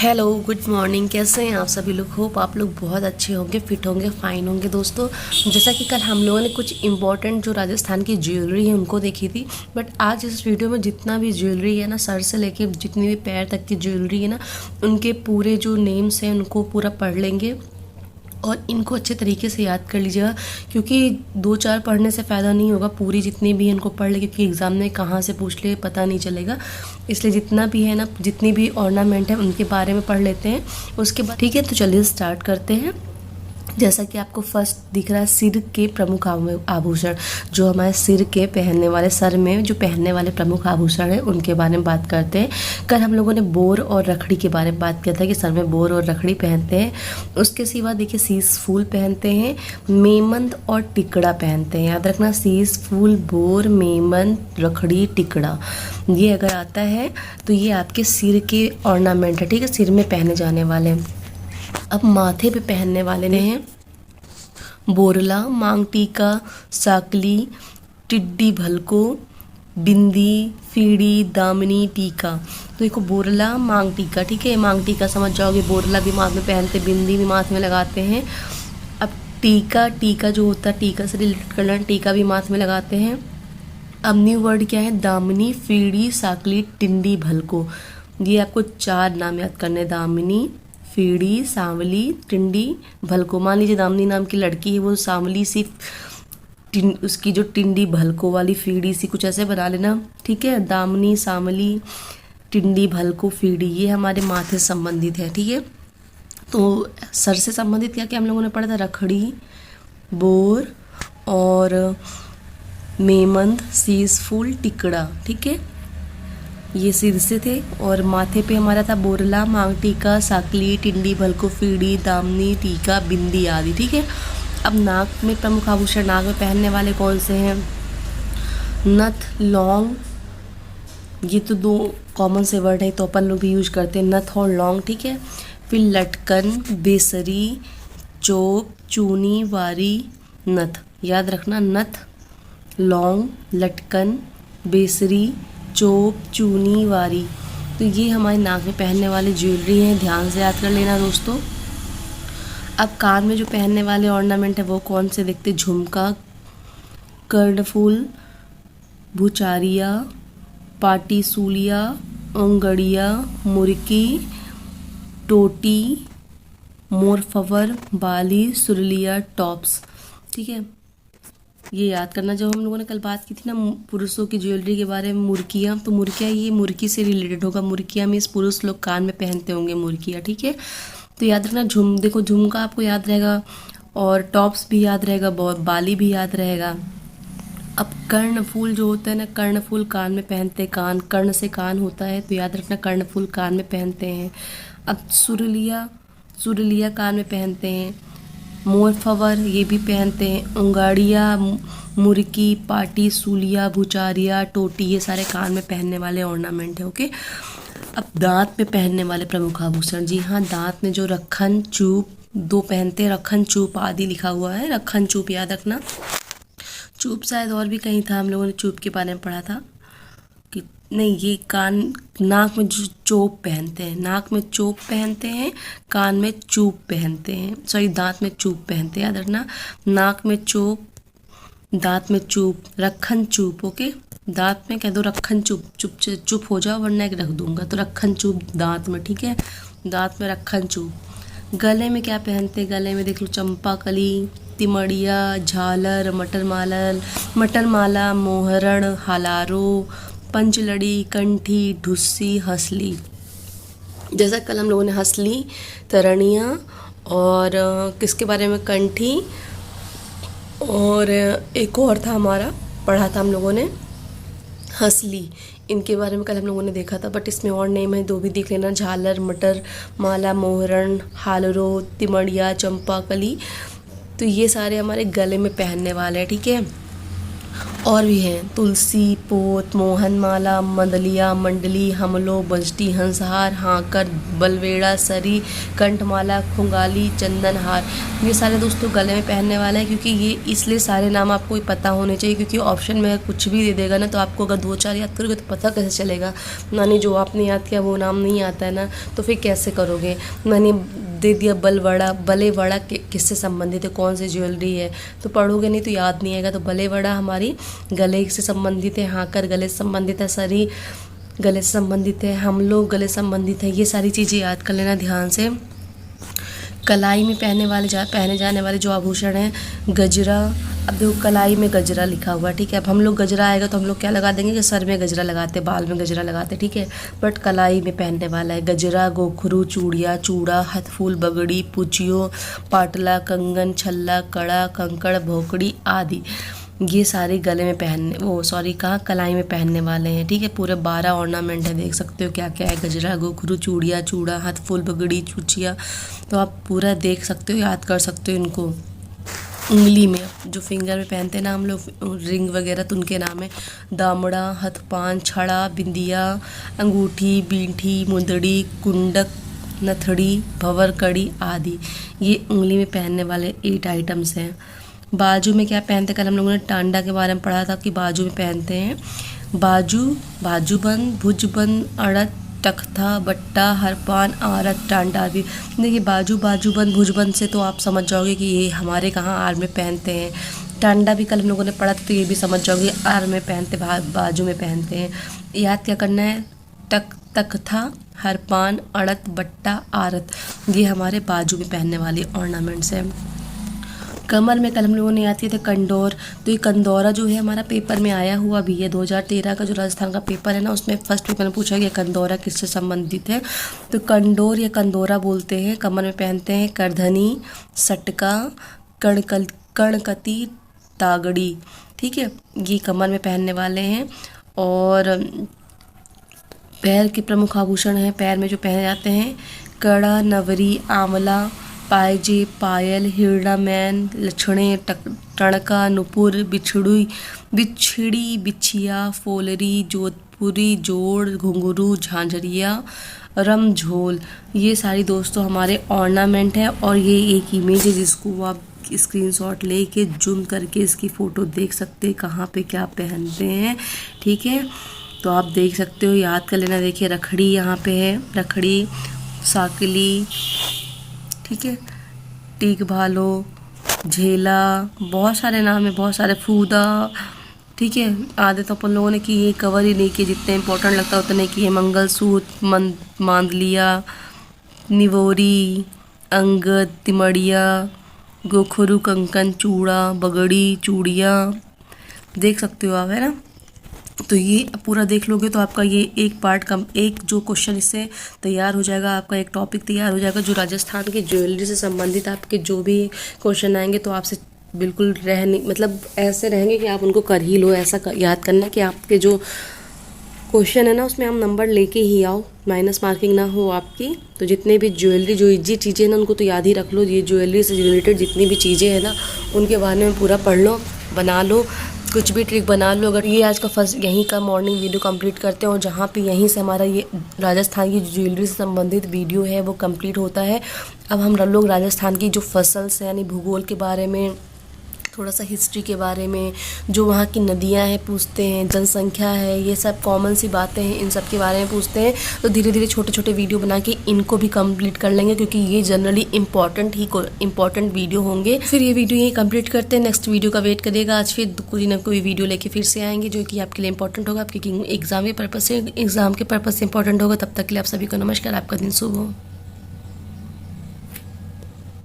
Hello good morning. कैसे हैं आप सभी लोग? होप आप लोग बहुत अच्छे होंगे, फिट होंगे, फाइन होंगे। दोस्तों, जैसा कि कल हम लोगों ने कुछ इंपॉर्टेंट जो राजस्थान की ज्वेलरी है उनको देखी थी, बट आज इस वीडियो में जितना भी ज्वेलरी है ना, सर से लेके जितनी भी पैर तक की ज्वेलरी है ना, उनके पूरे जो नेम्स हैं उनको पूरा पढ़ लेंगे और इनको अच्छे तरीके से याद कर लीजिएगा, क्योंकि 2-4 पढ़ने से फ़ायदा नहीं होगा। पूरी जितनी भी इनको पढ़ ले, क्योंकि एग्ज़ाम में कहाँ से पूछ ले पता नहीं चलेगा। इसलिए जितना भी है ना, जितनी भी ऑर्नामेंट है उनके बारे में पढ़ लेते हैं उसके बाद। ठीक है, तो चलिए स्टार्ट करते हैं। जैसा कि आपको फर्स्ट दिख रहा है, सिर के प्रमुख आभूषण, जो हमारे सिर के पहनने वाले, सर में जो पहनने वाले प्रमुख आभूषण हैं उनके बारे में बात करते हैं। कल हम लोगों ने बोर और रखड़ी के बारे में बात किया था कि सर में बोर और रखड़ी पहनते हैं। उसके सिवा देखिए, सीस फूल पहनते हैं, मेमंद और टिकड़ा पहनते हैं। याद रखना, सीस फूल, बोर, मेमंद, रखड़ी, टिकड़ा, ये अगर आता है तो ये आपके सिर के ऑर्नामेंट है। ठीक है, सिर में पहने जाने वाले। अब माथे पे पहनने वाले ने हैं बोरला, मांग टीका, साकली, टिड्डी भलको, बिंदी, फीड़ी, दामनी, टीका। तो देखो, बोरला, मांग टीका, ठीक है, मांग टीका समझ जाओगे। बोरला भी माथ में पहनते, बिंदी भी माथ में लगाते हैं। अब टीका, टीका जो होता है टीका से रिलेटेड करना, टीका भी माथ में लगाते हैं। अब न्यू वर्ड क्या है? दामनी, फीड़ी, साकली, टिंडी, भलको। ये आपको 4 नाम याद करने, दामिनी, फीड़ी, सांवली, टिंडी, भलको। मान लीजिए दामिनी नाम की लड़की है, वो सांवली सी, उसकी जो टिंडी भलको वाली फीड़ी सी, कुछ ऐसे बना लेना। ठीक है, दामिनी, सांवली, टिंडी, भलको, फीड़ी, ये हमारे माथे से संबंधित है। ठीक है, तो सर से संबंधित क्या क्या हम लोगों ने पढ़ा था? रखड़ी, बोर और मेमंद, सीस फूल, टिकड़ा। ठीक है, ये सिर से थे। और माथे पे हमारा था बोरला, मांग टीका, साकली, टिंडी, भलको, फीड़ी, दामनी, टीका, बिंदी आदि। ठीक है, अब नाक में प्रमुख आभूषण, नाक में पहनने वाले कौन से हैं? नथ, लौंग, ये तो 2 कॉमन से वर्ड है, तो अपन लोग भी यूज करते हैं, नथ और लौंग। ठीक है, फिर लटकन, बेसरी, चोक, चूनी, वारी, नथ। याद रखना, नथ, लौंग, लटकन, बेसरी, चोक, चूनी, वारी। तो ये हमारे नाक में पहनने वाले ज्वेलरी हैं, ध्यान से याद कर लेना दोस्तों। अब कान में जो पहनने वाले ऑर्नामेंट है वो कौन से देखते? झुमका, कर्णफूल, भुचारिया, पाटी सूलिया, ओंगड़िया, मुर्की, टोटी, मोरफवर, बाली, सुरलिया, टॉप्स। ठीक है, ये याद करना। जब हम लोगों ने कल बात की थी ना पुरुषों की ज्वेलरी के बारे में, मुर्कियाँ, तो मुर्कियाँ ये मुर्की से रिलेटेड होगा। मुर्कियाँ में इस पुरुष लोग कान में पहनते होंगे मुर्कियाँ। ठीक है, तो याद रखना। देखो, झुमका आपको याद रहेगा और टॉप्स भी याद रहेगा, बाली भी याद रहेगा। अब कर्णफूल जो होता है ना, कर्णफूल कान में पहनते, कान, कर्ण से कान होता है, तो याद रखना कर्णफूल कान में पहनते हैं। अब सुरलिया, सुरलिया कान में पहनते हैं। मोरफवर ये भी पहनते हैं। उंगाड़िया, मुर्की, पाटी सूलिया, भुचारिया, टोटी, ये सारे कान में पहनने वाले ऑर्नामेंट है। ओके, अब दांत में पहनने वाले प्रमुख आभूषण, जी हाँ, दांत में जो रखन, चूप, 2 पहनते हैं, रखन, चूप आदि लिखा हुआ है। रखन, चूप याद रखना। चूप शायद और भी कहीं था, हम लोगों ने चूप के बारे में पढ़ा था कि नहीं, ये कान, नाक में जो चोप पहनते हैं, नाक में चोप पहनते हैं, कान में चूप पहनते हैं, सॉरी दांत में चूप पहनते हैं। याद रखना, नाक में चोप, दांत में चूप, रखन चूप। ओके, दांत में कह दो रखन चूप, चुप चुप हो जाओ वरना एक रख दूंगा, तो रखन चूप दांत में। ठीक है, दांत में रखन चूप। गले में क्या पहनते हैं? गले में देख लो, चंपा कली, तिमड़िया, झालर, मटर माला, मोहरण, हालारो, पंचलड़ी, कंठी, ढुस्सी, हंसली। जैसा कल हम लोगों ने हंसली, तरणिया और किसके बारे में, कंठी, और एक और था हमारा, पढ़ा था हम लोगों ने हंसली, इनके बारे में कल हम लोगों ने देखा था, बट इसमें और नेम है, 2 भी देख लेना, झालर, मटर माला, मोहरण, हालरो, तिमड़िया, चंपा कली। तो ये सारे हमारे गले में पहनने वाले हैं। ठीक है, और भी हैं तुलसी, पोत, मोहनमाला, मंदलिया, मंडली, हमलो, बजटी, हंसहार, हाकर, बलवेड़ा, सरी, कंठमाला, खुंगाली, चंदनहार। ये सारे दोस्तों गले में पहनने वाला है, क्योंकि ये इसलिए सारे नाम आपको पता होने चाहिए, क्योंकि ऑप्शन में कुछ भी दे देगा ना, तो आपको अगर 2-4 याद करोगे तो पता कैसे चलेगा। नानी जो आपने याद किया वो नाम नहीं आता है ना, तो फिर कैसे करोगे। मैंने दे दिया बलवड़ा, बलेवड़ा किससे संबंधित है, कौन सी ज्वेलरी है, तो पढ़ोगे नहीं तो याद नहीं आएगा। तो बलेवड़ा हमारी गले से संबंधित है, हाकर गले से संबंधित है, सरी गले से संबंधित है, हम लोग गले से संबंधित है। ये सारी चीज़ें याद कर लेना ध्यान से। कलाई में पहने जाने वाले जो आभूषण हैं, गजरा। अब देखो कलाई में गजरा लिखा हुआ है, ठीक है। अब हम लोग गजरा आएगा तो हम लोग क्या लगा देंगे कि सर में गजरा लगाते, बाल में गजरा लगाते, ठीक है। बट कलाई में पहनने वाला है गजरा, गोखरू, चूड़िया, चूड़ा, हथफूल, बगड़ी, पुचियो, पाटला, कंगन, छल्ला, कड़ा, कंकड़, भोकड़ी आदि। ये सारे गले में कहाँ कलाई में पहनने वाले हैं, ठीक है। पूरे 12 ऑर्नामेंट है, देख सकते हो क्या क्या है। गजरा, गोखरू, चूड़िया, चूड़ा, हथफूल, बगड़ी, चुचिया, तो आप पूरा देख सकते हो, याद कर सकते हो इनको। उंगली में जो फिंगर में पहनते हैं ना हम लोग रिंग वगैरह, तो उनके नाम है दामड़ा, हथपान, छड़ा, बिंदिया, अंगूठी, बींठी, मुंदड़ी, कुंडक, नथड़ी, भंवर कड़ी आदि। ये उंगली में पहनने वाले 8 आइटम्स हैं। बाजू में क्या पहनते हैं, कल हम लोगों ने टांडा के बारे में पढ़ा था कि बाजू में पहनते हैं बाजूबंद, भुजबंद, अड़त, तख्ता, बट्टा, हरपान, आरत, टांडा आदि। देखिए बाजूबंद, भुजबंद से तो आप समझ जाओगे कि ये हमारे कहाँ आर्म में पहनते हैं। टांडा भी कल हम लोगों ने पढ़ा तो ये भी समझ जाओगे आर्म में पहनते, बाजू में पहनते हैं। याद क्या करना है, तख्ता, हरपान, अड़त, बट्टा, आरत, ये हमारे बाजू में पहनने वाले ऑर्नामेंट्स हैं। कमर में कल हम लोगों ने याद किया था कंडोर, तो ये कंदौरा जो है हमारा पेपर में आया हुआ भी है। 2013 का जो राजस्थान का पेपर है ना, उसमें फर्स्ट पेपर में पूछा गया कंदौरा किससे संबंधित है, तो कंडोर या कंदौरा बोलते हैं। कमर में पहनते हैं करधनी, सटका, कणकती, तागड़ी, ठीक है। ये कमर में पहनने वाले हैं। और पैर के प्रमुख आभूषण हैं, पैर में जो पहने जाते हैं, कड़ा, नवरी, आंवला, पायजे, पायल, हिरड़ा, मैन, लछणे, टणका, नुपुर, बिछड़ी, बिछिया, फोलरी, जोधपुरी, जोड़, घुंघरू, झांझरिया, रमझोल। ये सारी दोस्तों हमारे ऑर्नामेंट हैं। और ये एक इमेज है जिसको आप स्क्रीनशॉट लेके जूम करके इसकी फ़ोटो देख सकते हैं कहाँ पे क्या पहनते हैं, ठीक है। तो आप देख सकते हो, याद कर लेना। देखिए रखड़ी यहाँ पे है, रखड़ी, साकली, ठीक है, टीक भालो, झेला, बहुत सारे नाम है, बहुत सारे, फूदा, ठीक है। आधे तो अपन लोगों ने कि ये कवर ही नहीं किए, जितने इंपॉर्टेंट लगता है उतने किए। मंगलसूत्र, मांदलिया, निवोरी, अंगद, तिमड़िया, गोखरू, कंकन, चूड़ा, बगड़ी, चूड़िया, देख सकते हो आप, है ना। तो ये पूरा देख लोगे तो आपका ये एक पार्ट एक जो क्वेश्चन इससे तैयार हो जाएगा, आपका एक टॉपिक तैयार हो जाएगा जो राजस्थान की ज्वेलरी से संबंधित आपके जो भी क्वेश्चन आएंगे तो आपसे बिल्कुल मतलब ऐसे रहेंगे कि आप उनको कर ही लो। ऐसा याद करना कि आपके जो क्वेश्चन है ना उसमें आप नंबर लेके ही आओ, माइनस मार्किंग ना हो आपकी। तो जितने भी ज्वेलरी जो इजी चीज़ें ना उनको तो याद ही रख लो। ये ज्वेलरी से रिलेटेड जितनी भी चीज़ें हैं ना उनके बारे में पूरा पढ़ लो, बना लो, कुछ भी ट्रिक बना लो। अगर ये आज का फर्स्ट यहीं का मॉर्निंग वीडियो कंप्लीट करते हैं और जहाँ पे यहीं से हमारा ये राजस्थान की ज्वेलरी से संबंधित वीडियो है वो कंप्लीट होता है। अब हम लोग राजस्थान की जो फसल्स है यानी भूगोल के बारे में, थोड़ा सा हिस्ट्री के बारे में, जो वहाँ की नदियाँ हैं पूछते हैं, जनसंख्या है, ये सब कॉमन सी बातें हैं, इन सब के बारे में पूछते हैं। तो धीरे धीरे छोटे छोटे वीडियो बना के इनको भी कंप्लीट कर लेंगे क्योंकि ये जनरली इंपॉर्टेंट वीडियो होंगे। फिर ये वीडियो यही कंप्लीट करते हैं, नेक्स्ट वीडियो का वेट करेगा। आज फिर कोई ना कोई वीडियो लेके फिर से आएंगे जो कि आपके लिए इंपॉर्टेंट होगा, आपके एग्जाम के पर्पज़ से इंपॉर्टेंट होगा। तब तक के लिए आप सभी को नमस्कार, आपका दिन शुभ हो।